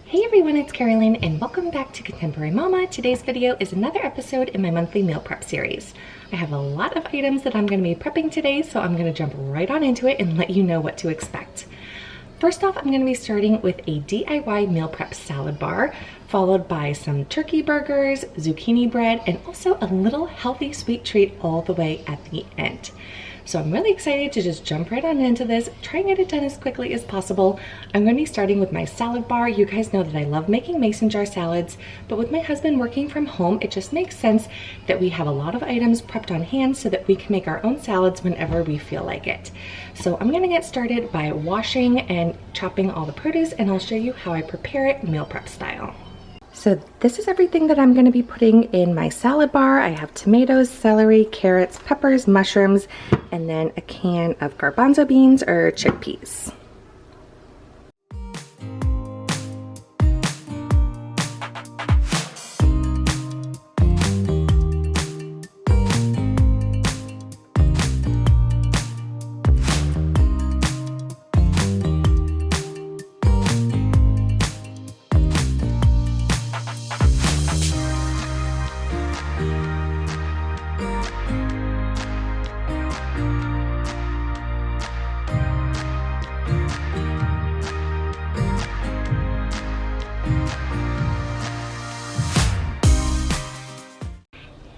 Hey everyone, it's Carolyn and welcome back to Contemporary Mama. Today's video is another episode in my monthly meal prep series. I have a lot of items that I'm going to be prepping today, so I'm going to jump right on into it and let you know what to expect. First off, I'm going to be starting with a DIY meal prep salad bar, followed by some turkey burgers, zucchini bread, and also a little healthy sweet treat all the way at the end. So I'm really excited to just jump right on into this, try and get it done as quickly as possible. I'm going to be starting with my salad bar. You guys know that I love making mason jar salads, but with my husband working from home, it just makes sense that we have a lot of items prepped on hand so that we can make our own salads whenever we feel like it. So I'm going to get started by washing and chopping all the produce, and I'll show you how I prepare it meal prep style. So this is everything that I'm going to be putting in my salad bar. I have tomatoes, celery, carrots, peppers, mushrooms, and then a can of garbanzo beans or chickpeas.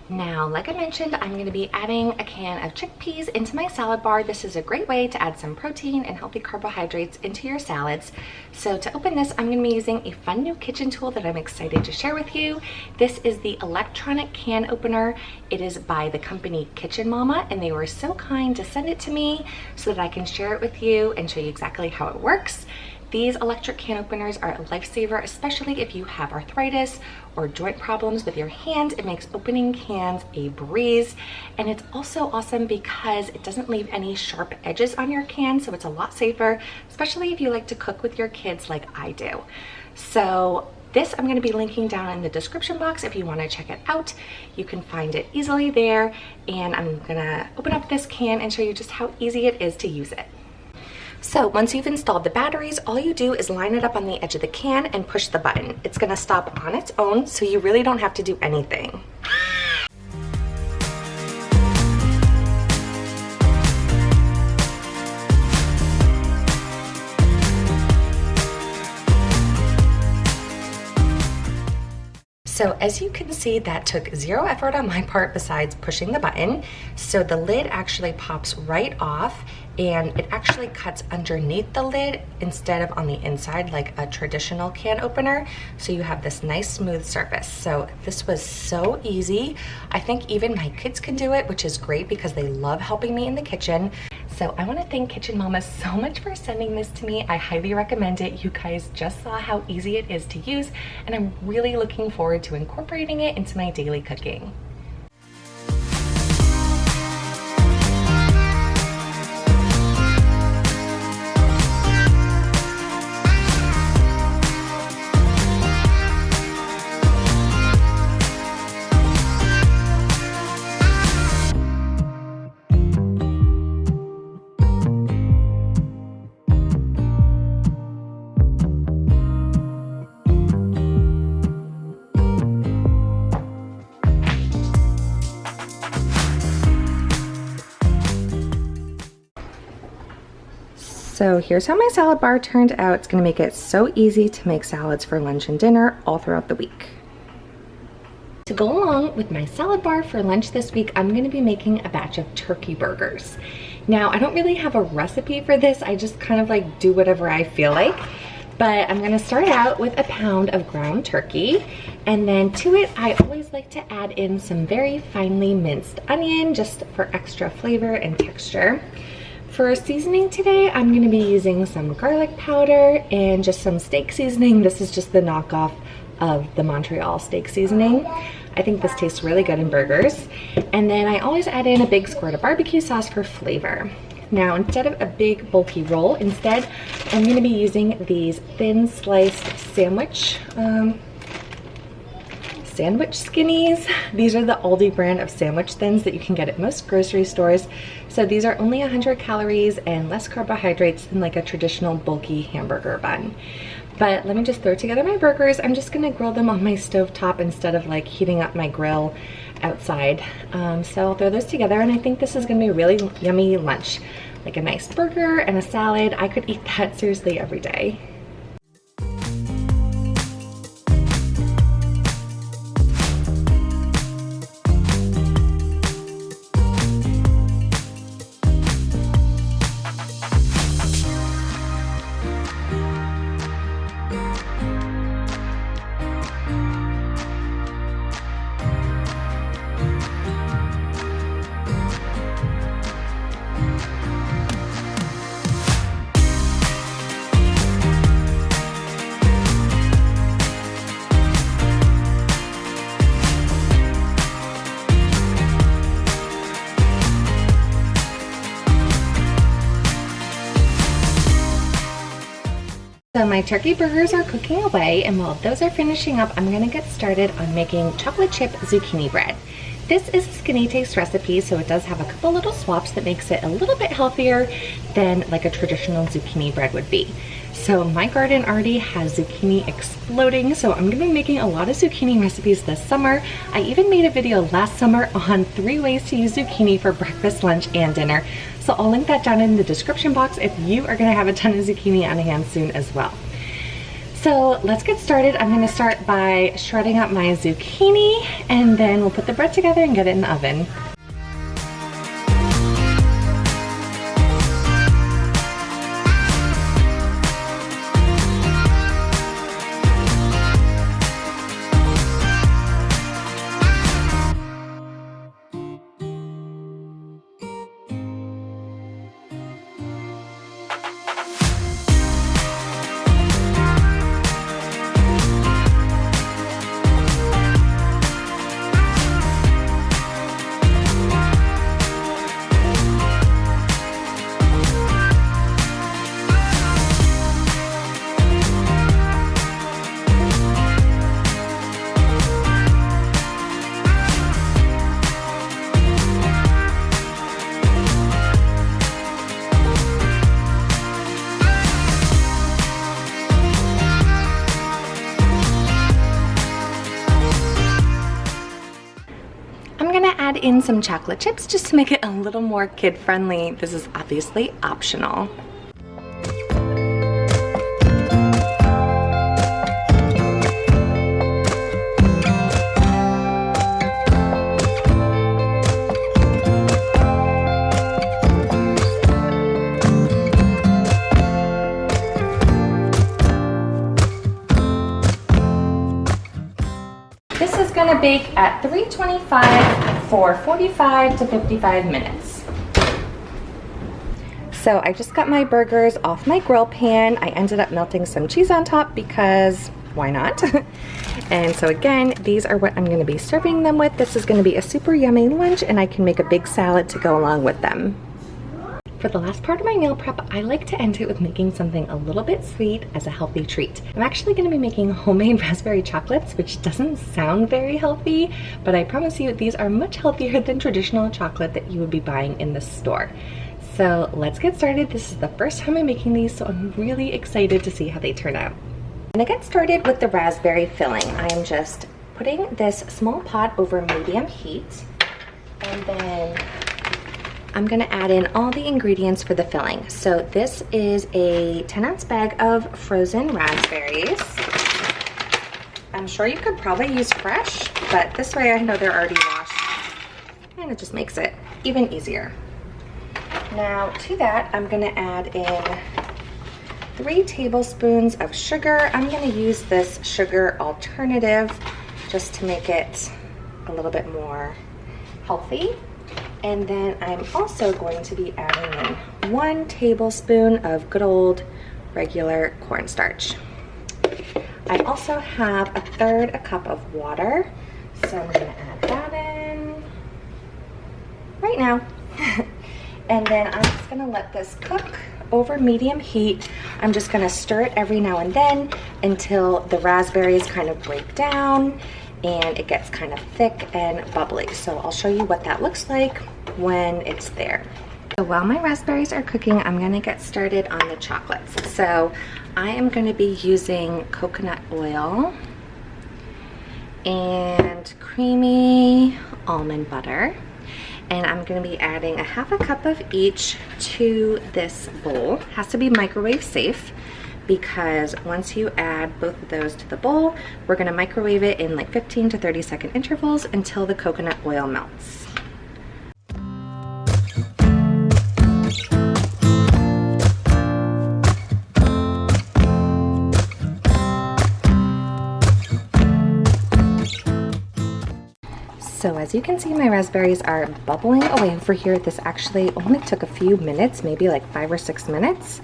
Now, like I mentioned, I'm going to be adding a can of chickpeas into my salad bar. This is a great way to add some protein and healthy carbohydrates into your salads. So to open this, I'm going to be using a fun new kitchen tool that I'm excited to share with you. This is the electronic can opener. It is by the company Kitchen Mama, and they were so kind to send it to me so that I can share it with you and show you exactly how it works. These electric can openers are a lifesaver, especially if you have arthritis or joint problems with your hands. It makes opening cans a breeze. And it's also awesome because it doesn't leave any sharp edges on your can, so it's a lot safer, especially if you like to cook with your kids like I do. So this I'm going to be linking down in the description box if you want to check it out. You can find it easily there, and I'm going to open up this can and show you just how easy it is to use it. So once you've installed the batteries, all you do is line it up on the edge of the can and push the button. It's going to stop on its own, so you really don't have to do anything. So as you can see, that took zero effort on my part besides pushing the button. So the lid actually pops right off, and it actually cuts underneath the lid instead of on the inside like a traditional can opener. So you have this nice smooth surface. So this was so easy. I think even my kids can do it, which is great because they love helping me in the kitchen. So I want to thank Kitchen Mama so much for sending this to me. I highly recommend it. You guys just saw how easy it is to use, and I'm really looking forward to incorporating it into my daily cooking. So here's how my salad bar turned out. It's going to make it so easy to make salads for lunch and dinner all throughout the week. To go along with my salad bar for lunch this week, I'm going to be making a batch of turkey burgers. Now, I don't really have a recipe for this. I just kind of like do whatever I feel like. But I'm going to start out with a pound of ground turkey, and then to it I always like to add in some very finely minced onion just for extra flavor and texture. For seasoning today, I'm going to be using some garlic powder and just some steak seasoning. This is just the knockoff of the Montreal steak seasoning. I think this tastes really good in burgers. And then I always add in a big squirt of barbecue sauce for flavor. Now, instead of a big bulky roll, instead I'm going to be using these thin sliced sandwich skinnies. These are the Aldi brand of sandwich thins that you can get at most grocery stores. So these are only 100 calories and less carbohydrates than like a traditional bulky hamburger bun. But let me just throw together my burgers. I'm just gonna grill them on my stovetop instead of like heating up my grill outside. So I'll throw those together, and I think this is gonna be a really yummy lunch. Like a nice burger and a salad. I could eat that seriously every day. So my turkey burgers are cooking away, and while those are finishing up, I'm gonna get started on making chocolate chip zucchini bread. This is a Skinny Taste recipe, so it does have a couple little swaps that makes it a little bit healthier than like a traditional zucchini bread would be. So my garden already has zucchini exploding, so I'm gonna be making a lot of zucchini recipes this summer. I even made a video last summer on 3 ways to use zucchini for breakfast, lunch, and dinner. So I'll link that down in the description box if you are gonna have a ton of zucchini on hand soon as well. So let's get started. I'm gonna start by shredding up my zucchini, and then we'll put the bread together and get it in the oven. Add in some chocolate chips just to make it a little more kid-friendly. This is obviously optional. This is gonna bake at 325 for 45 to 55 minutes. So I just got my burgers off my grill pan. I ended up melting some cheese on top because why not? And so again, these are what I'm gonna be serving them with. This is gonna be a super yummy lunch, and I can make a big salad to go along with them. For the last part of my meal prep, I like to end it with making something a little bit sweet as a healthy treat. I'm actually going to be making homemade raspberry chocolates, which doesn't sound very healthy, but I promise you these are much healthier than traditional chocolate that you would be buying in the store. So let's get started. This is the first time I'm making these, so I'm really excited to see how they turn out. I'm going to get started with the raspberry filling. I'm just putting this small pot over medium heat, and then I'm gonna add in all the ingredients for the filling. So this is a 10-ounce bag of frozen raspberries. I'm sure you could probably use fresh, but this way I know they're already washed, and it just makes it even easier. Now to that, I'm gonna add in 3 tablespoons of sugar. I'm gonna use this sugar alternative just to make it a little bit more healthy. And then I'm also going to be adding in 1 tablespoon of good old regular cornstarch. I also have 1/3 cup of water, so I'm gonna add that in right now. And then I'm just gonna let this cook over medium heat. I'm just gonna stir it every now and then until the raspberries kind of break down and it gets kind of thick and bubbly. So I'll show you what that looks like when it's there. While my raspberries are cooking, I'm gonna get started on the chocolates. So I am gonna be using coconut oil and creamy almond butter. And I'm gonna be adding a half a cup of each to this bowl. It has to be microwave safe because once you add both of those to the bowl, we're gonna microwave it in like 15 to 30-second intervals until the coconut oil melts. So as you can see, my raspberries are bubbling away over here. This actually only took a few minutes, maybe like 5 or 6 minutes.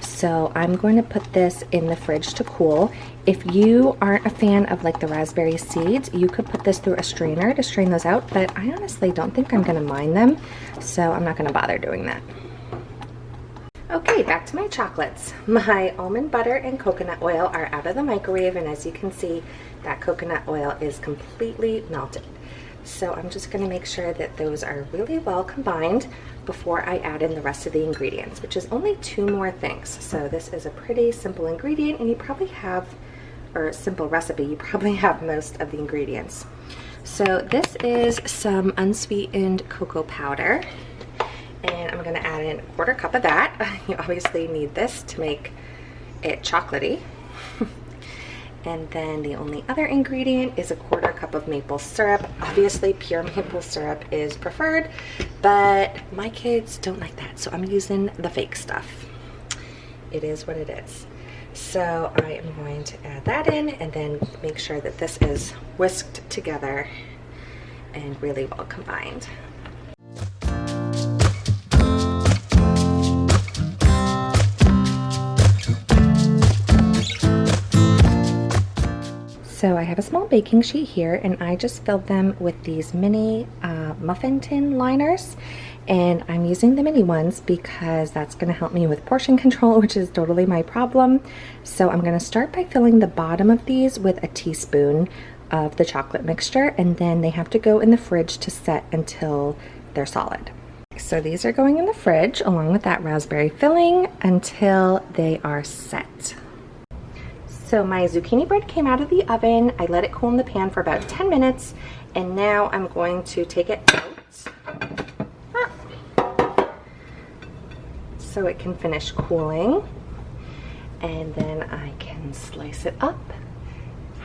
So I'm going to put this in the fridge to cool. If you aren't a fan of like the raspberry seeds, you could put this through a strainer to strain those out, but I honestly don't think I'm gonna mind them, so I'm not gonna bother doing that. Okay, back to my chocolates. My almond butter and coconut oil are out of the microwave, and as you can see, that coconut oil is completely melted. So I'm just gonna make sure that those are really well combined before I add in the rest of the ingredients, which is only 2 more things. So this is a pretty simple ingredient, and you probably have, or simple recipe, you probably have most of the ingredients. So this is some unsweetened cocoa powder, and I'm gonna add in a 1/4 cup of that. You obviously need this to make it chocolatey. And then the only other ingredient is a 1/4 cup of maple syrup. Obviously pure maple syrup is preferred, but my kids don't like that, so I'm using the fake stuff. It is what it is. So I am going to add that in and then make sure that this is whisked together and really well combined. So I have a small baking sheet here, and I just filled them with these mini muffin tin liners, and I'm using the mini ones because that's going to help me with portion control, which is totally my problem. So I'm going to start by filling the bottom of these with a teaspoon of the chocolate mixture, and then they have to go in the fridge to set until they're solid. So these are going in the fridge along with that raspberry filling until they are set. So my zucchini bread came out of the oven. I let it cool in the pan for about 10 minutes, and now I'm going to take it out so it can finish cooling, and then I can slice it up.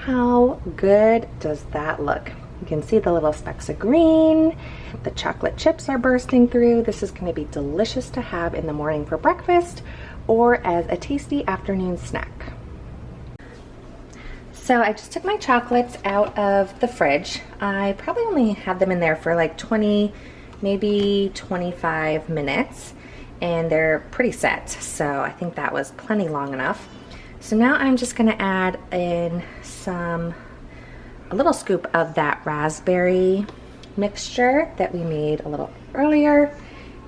How good does that look? You can see the little specks of green. The chocolate chips are bursting through. This is going to be delicious to have in the morning for breakfast or as a tasty afternoon snack. So I just took my chocolates out of the fridge. I probably only had them in there for like 20, maybe 25 minutes, and they're pretty set, so I think that was plenty long enough. So now I'm just gonna add in a little scoop of that raspberry mixture that we made a little earlier.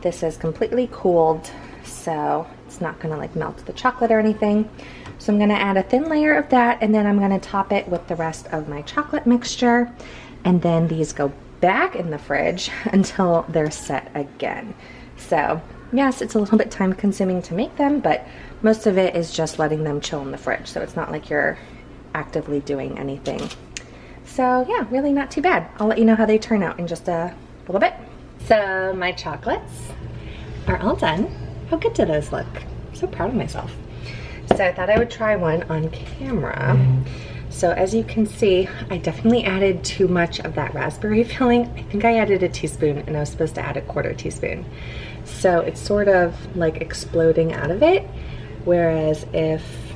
This is completely cooled, so it's not gonna like melt the chocolate or anything. So I'm gonna add a thin layer of that, and then I'm gonna top it with the rest of my chocolate mixture, and then these go back in the fridge until they're set again. So yes, it's a little bit time consuming to make them, but most of it is just letting them chill in the fridge, so it's not like you're actively doing anything. So yeah, really not too bad. I'll let you know how they turn out in just a little bit. So my chocolates are all done. How good do those look? I'm so proud of myself. So I thought I would try one on camera. So as you can see, I definitely added too much of that raspberry filling. I think I added a teaspoon, and I was supposed to add a 1/4 teaspoon. So it's sort of like exploding out of it, whereas if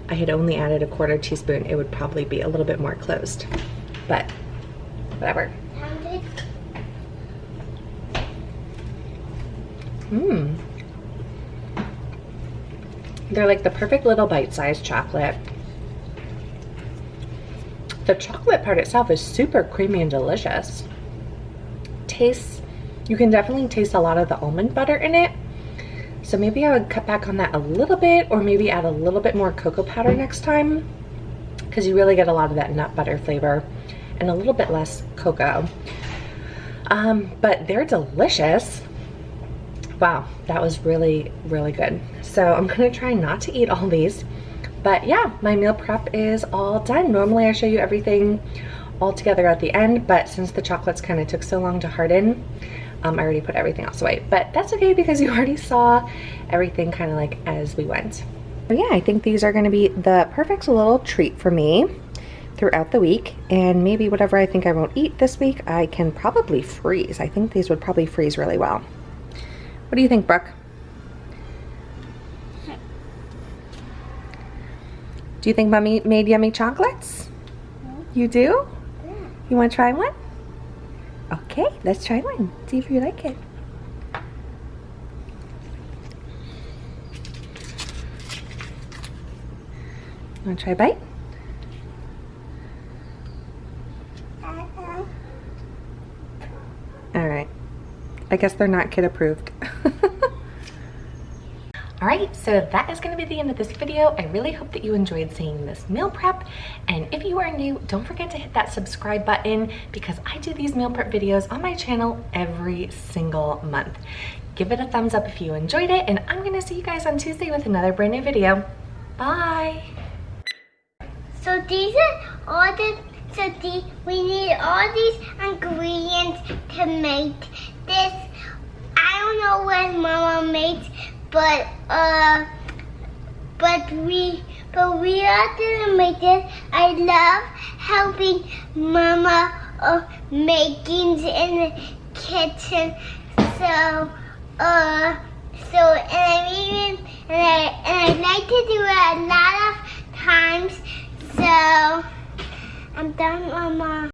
I had only added a 1/4 teaspoon, it would probably be a little bit more closed, but whatever. They're like the perfect little bite-sized chocolate. The chocolate part itself is super creamy and delicious. You can definitely taste a lot of the almond butter in it. So maybe I would cut back on that a little bit, or maybe add a little bit more cocoa powder next time, because you really get a lot of that nut butter flavor and a little bit less cocoa. But they're delicious. Wow, that was really, really good. So I'm gonna try not to eat all these, but yeah, my meal prep is all done. Normally I show you everything all together at the end, but since the chocolates kind of took so long to harden, I already put everything else away. But that's okay because you already saw everything kind of like as we went. So yeah, I think these are gonna be the perfect little treat for me throughout the week, and maybe whatever I think I won't eat this week, I can probably freeze. I think these would probably freeze really well. What do you think, Brooke? Do you think Mommy made yummy chocolates? You do? Yeah. You want to try one? Okay, let's try one. See if you like it. Want to try a bite? All right. I guess they're not kid approved. Alright, so that is going to be the end of this video. I really hope that you enjoyed seeing this meal prep, and if you are new, don't forget to hit that subscribe button because I do these meal prep videos on my channel every single month. Give it a thumbs up if you enjoyed it, and I'm going to see you guys on Tuesday with another brand new video. Bye! So these are all we need all these ingredients to make this. I don't know what Mama made, but we are gonna make this. I love helping Mama making in the kitchen. So I like to do it a lot of times. So I'm done, Mama.